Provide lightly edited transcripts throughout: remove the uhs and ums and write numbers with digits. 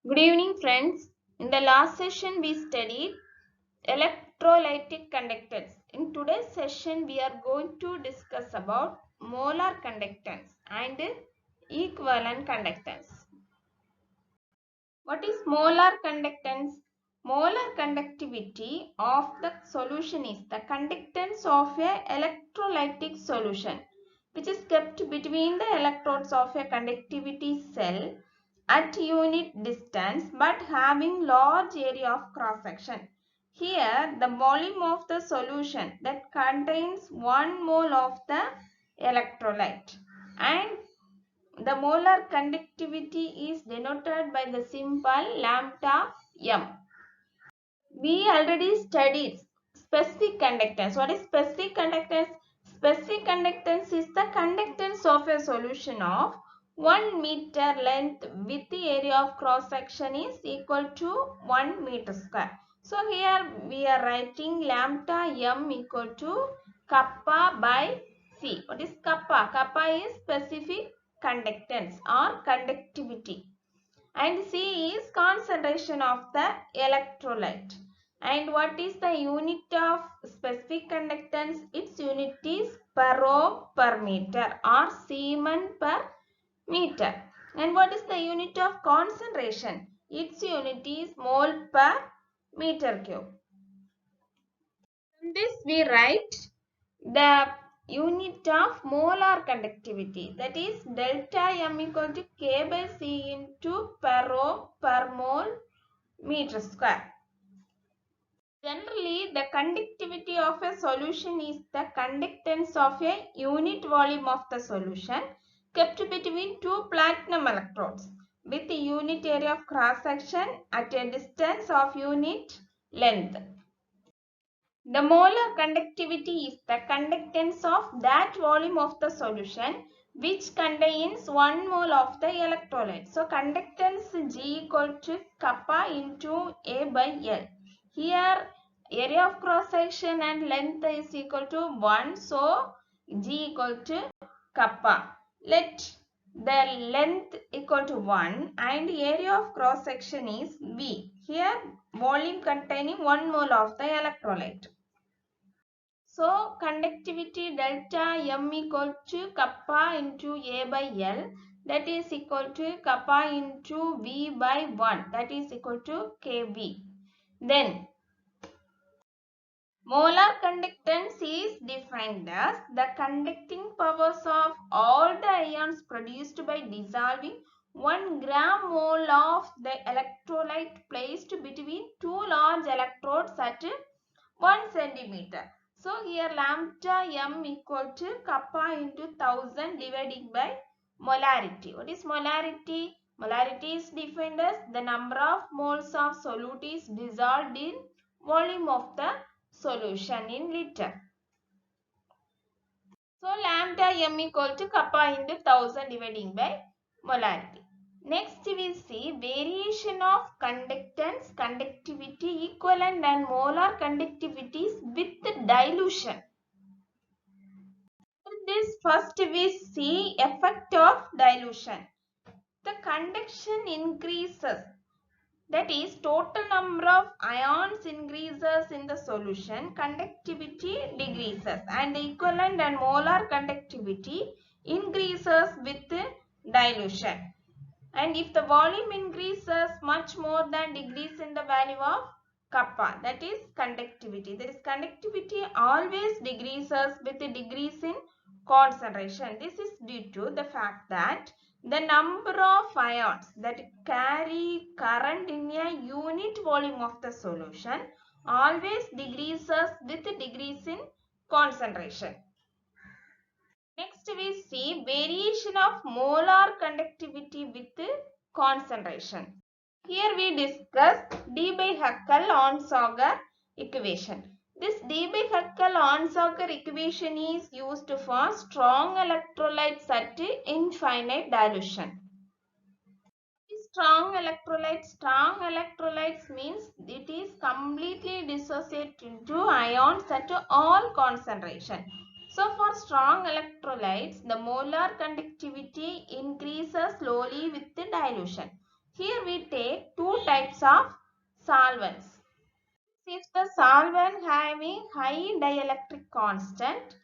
Good evening, friends. In the last session, we studied electrolytic conductance. In today's session, we are going to discuss about molar conductance and equivalent conductance. What is molar conductance? Molar conductivity of the solution is the conductance of a electrolytic solution which is kept between the electrodes of a conductivity cell at unit distance but having large area of cross section. Here the volume of the solution that contains 1 mole of the electrolyte and the molar conductivity is denoted by the symbol lambda m. We already studied specific conductance. What is specific conductance? Specific conductance is the conductance of a solution of 1 meter length with the area of cross section is equal to 1 meter square. So here we are writing lambda m equal to kappa by C. What is kappa? Kappa is specific conductance or conductivity. And C is concentration of the electrolyte. And what is the unit of specific conductance? Its unit is per ohm per meter or Siemens per meter. And what is the unit of concentration? Its unit is mole per meter cube. From this we write the unit of molar conductivity, that is delta m equal to K by C into per ohm per mole meter square. Generally, the conductivity of a solution is the conductance of a unit volume of the solution kept between two platinum electrodes with a unit area of cross section at a distance of unit length. The molar conductivity is the conductance of that volume of the solution which contains 1 mole of the electrolyte. So, conductance G equal to kappa into A by L. Here, area of cross section and length is equal to 1. So, G equal to kappa. Let the length equal to 1 and area of cross section is V. Here, volume containing 1 mole of the electrolyte. So, conductivity delta M equal to kappa into A by L, that is equal to kappa into V by 1, that is equal to kV. Then, molar conductance is defined as the conducting powers of all the ions produced by dissolving 1 gram mole of the electrolyte placed between two large electrodes at 1 centimeter. So here lambda m equal to kappa into 1000 divided by molarity. What is molarity? Molarity is defined as the number of moles of solute is dissolved in volume of the solution in liter. So lambda m equal to kappa into 1000 dividing by molarity. Next we see variation of conductance, conductivity, equivalent and molar conductivities with dilution. For this first we see effect of dilution. The conduction increases, that is total number of ions increases in the solution, conductivity decreases and the equivalent and molar conductivity increases with dilution. And if the volume increases much more than decrease in the value of kappa, that is conductivity. That is conductivity always decreases with a decrease in concentration. This is due to the fact that the number of ions that carry current in a unit volume of the solution always decreases with a decrease in concentration. Next we see variation of molar conductivity with concentration. Here we discuss Debye-Huckel-Onsager equation. This Debye-Huckel-Onsager equation is used for strong electrolytes at infinite dilution. Strong electrolytes means it is completely dissociated into ions at all concentration. So for strong electrolytes, the molar conductivity increases slowly with the dilution. Here we take two types of solvents. If the solvent having high dielectric constant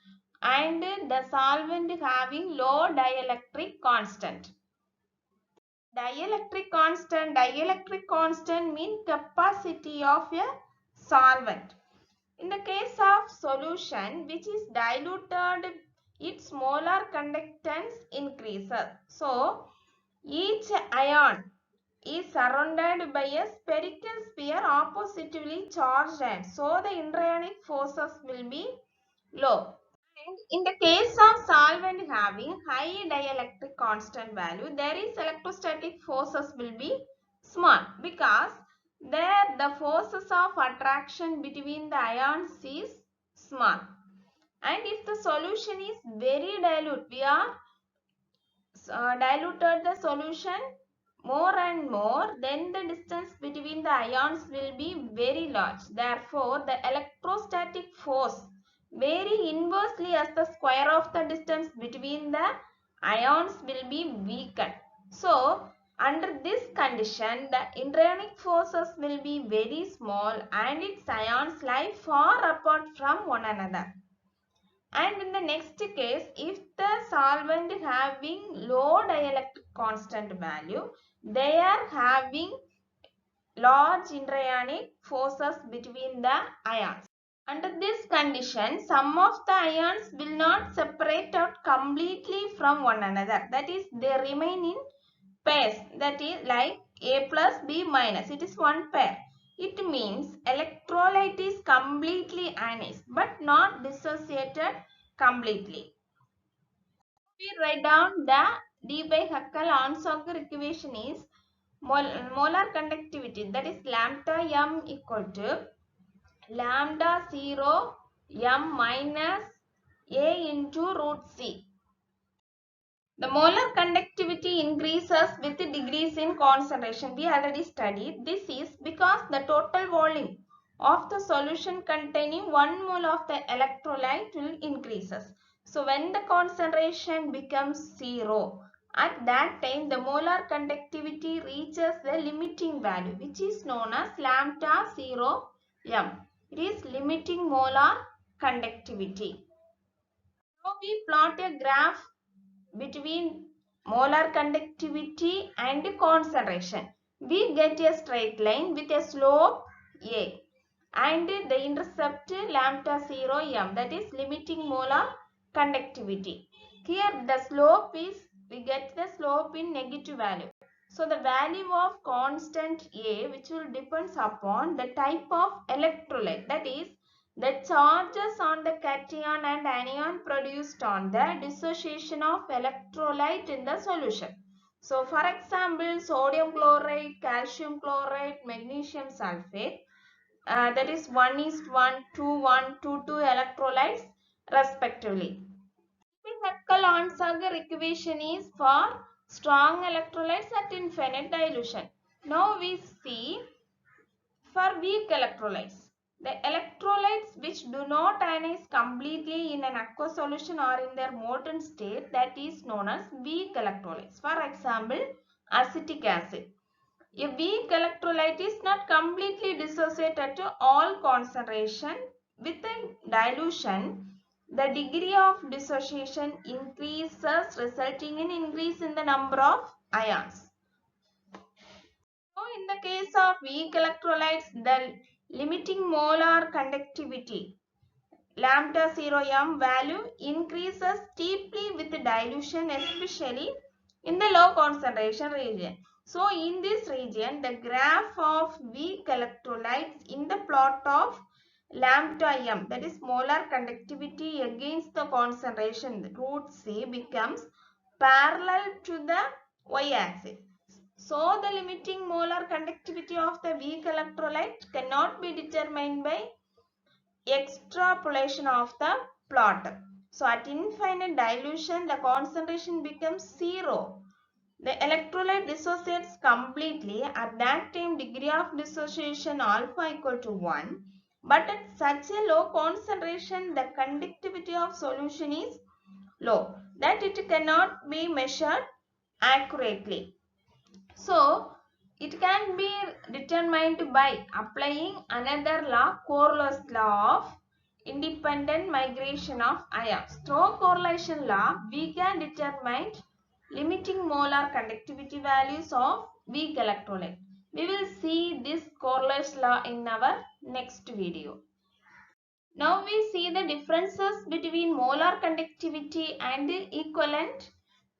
and the solvent having low dielectric constant. Dielectric constant means capacity of a solvent. In the case of solution which is diluted, its molar conductance increases. So, each ion is surrounded by a spherical sphere oppositively charged, and so the intrionic forces will be low. And in the case of solvent having high dielectric constant value, there is electrostatic forces will be small because there the forces of attraction between the ions is small. And if the solution is very dilute, we are diluted the solution more and more, then the distance between the ions will be very large. Therefore, the electrostatic force vary inversely as the square of the distance between the ions will be weakened. So, under this condition, the intrionic forces will be very small and its ions lie far apart from one another. And in the next case, if the solvent having low dielectric constant value, they are having large intrionic forces between the ions. Under this condition, some of the ions will not separate out completely from one another. That is, they remain in pairs. That is like A plus B minus. It is one pair. It means electrolyte is completely ionized but not dissociated completely. We write down the d by Huckel-Arnsauger equation is molar conductivity, that is lambda m equal to lambda 0 m minus A into root C. The molar conductivity increases with degrees in concentration. We already studied. This is because the total volume of the solution containing 1 mole of the electrolyte will increases. So, when the concentration becomes 0, at that time the molar conductivity reaches the limiting value, which is known as lambda 0 m. It is limiting molar conductivity. Now, we plot a graph between molar conductivity and concentration. We get a straight line with a slope A and the intercept lambda 0 m, that is limiting molar conductivity. Here the slope is, we get the slope in negative value. So the value of constant A, which will depends upon the type of electrolyte, that is the charges on the cation and anion produced on the dissociation of electrolyte in the solution. So, for example, sodium chloride, calcium chloride, magnesium sulfate, that is 1:1, 2:1, 2:2 electrolytes respectively. The Huckel-Arnsauger equation is for strong electrolytes at infinite dilution. Now we see for weak electrolytes. The electrolytes which do not ionize completely in an aqueous solution or in their molten state, that is known as weak electrolytes. For example, acetic acid. A weak electrolyte is not completely dissociated to all concentration. With a dilution, the degree of dissociation increases, resulting in increase in the number of ions. So, in the case of weak electrolytes, the limiting molar conductivity lambda 0 m value increases steeply with dilution, especially in the low concentration region. So, in this region, the graph of weak electrolytes in the plot of lambda m, that is molar conductivity against the concentration root C, becomes parallel to the y-axis. So, the limiting molar conductivity of the weak electrolyte cannot be determined by extrapolation of the plot. So, at infinite dilution, the concentration becomes 0. The electrolyte dissociates completely. At that time, degree of dissociation alpha equal to 1. But at such a low concentration, the conductivity of solution is low, that it cannot be measured accurately. So, It can be determined by applying another law, Coriolis law of independent migration of ions. Through correlation law, we can determine limiting molar conductivity values of weak electrolyte. We will see this Coriolis law in our next video. Now we see the differences between molar conductivity and equivalent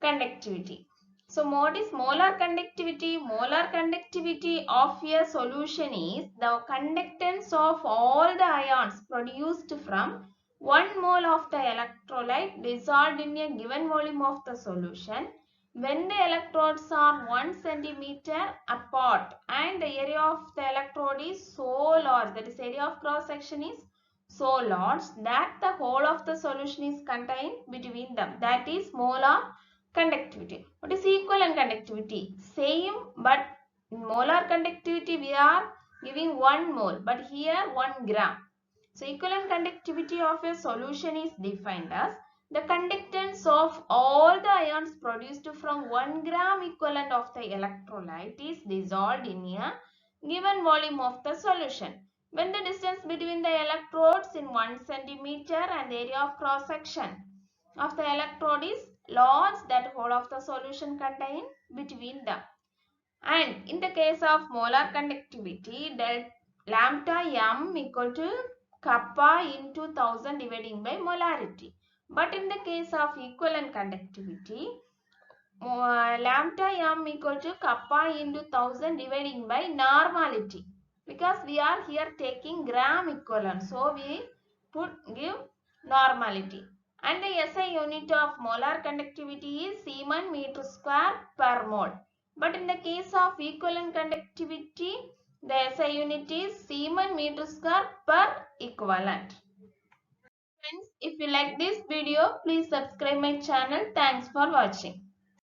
conductivity. So what is molar conductivity? Molar conductivity of a solution is the conductance of all the ions produced from 1 mole of the electrolyte dissolved in a given volume of the solution when the electrodes are 1 centimeter apart and the area of the electrode is so large, that is area of cross section is so large that the whole of the solution is contained between them. That is molar conductivity. What is equivalent conductivity? Same, but in molar conductivity we are giving 1 mole, but here 1 gram. So equivalent conductivity of a solution is defined as the conductance of all the ions produced from 1 gram equivalent of the electrolyte is dissolved in a given volume of the solution when the distance between the electrodes in 1 centimeter and the area of cross section of the electrode is large, that whole of the solution contained between them. And in the case of molar conductivity, lambda m equal to kappa into 1000 dividing by molarity. But in the case of equivalent conductivity, lambda m equal to kappa into 1000 dividing by normality, because we are here taking gram equivalent, so we give normality. And the SI unit of molar conductivity is Siemens meter square per mole. But in the case of equivalent conductivity, the SI unit is Siemens meter square per equivalent. Friends, if you like this video, please subscribe my channel. Thanks for watching.